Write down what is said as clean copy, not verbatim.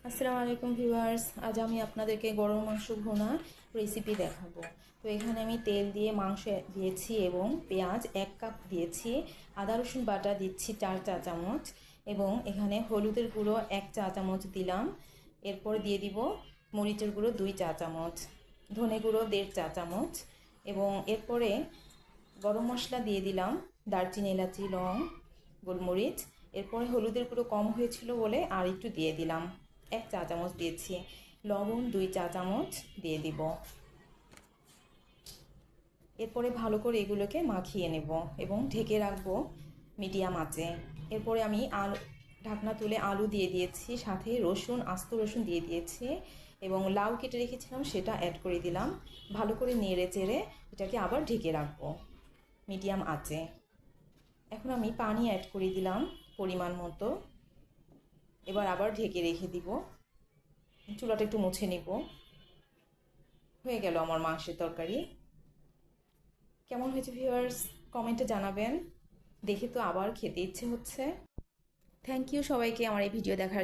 আসসালামু আলাইকুম ভিউয়ার্স, আজ আমি আপনাদেরকে গরুর মাংস ভুনা রেসিপি দেখাবো। তো এখানে আমি তেল দিয়ে মাংস দিয়েছি এবং পেঁয়াজ 1 কাপ দিয়েছি, আদা রসুন বাটা দিচ্ছি 4 চা চামচ এবং এখানে হলুদের গুঁড়ো 1 চা চামচ দিলাম। এরপর দিয়ে দিব মরিচের গুঁড়ো 2 চা চামচ, ধনে গুঁড়ো 1.5 চা চামচ এবং এরপরে গরম মশলা দিয়ে দিলাম, দারচিনি, এলাচি, লং, গোলমরিচ। এরপরে হলুদের গুঁড়ো কম হয়েছিল বলে আর একটু দিয়ে দিলাম, 1 চা চামচ দিয়েছি। লবণ 2 চা চামচ দিয়ে দিব। এরপরে ভালো করে এগুলোকে মাখিয়ে নেব এবং ঢেকে রাখবো মিডিয়াম আঁচে। এরপরে আমি ঢাকনা তুলে আলু দিয়ে দিয়েছি, সাথে রসুন, আস্ত রসুন দিয়ে দিয়েছি এবং লাউ কেটে রেখেছিলাম সেটা অ্যাড করে দিলাম। ভালো করে নেড়ে চেড়ে এটাকে আবার ঢেকে রাখবো মিডিয়াম আঁচে। এখন আমি পানি অ্যাড করে দিলাম পরিমাণ মতো। এবার আবার ঢেকে রেখে দিব, চুলাটা একটু মুছে নিব। হয়ে গেল আমার মাংসের তরকারি। কেমন হয়েছে ভিউয়ার্স কমেন্টে জানাবেন, দেখে তো আবার খেতে ইচ্ছে হচ্ছে। থ্যাংক ইউ সবাইকে আমার এই ভিডিও দেখার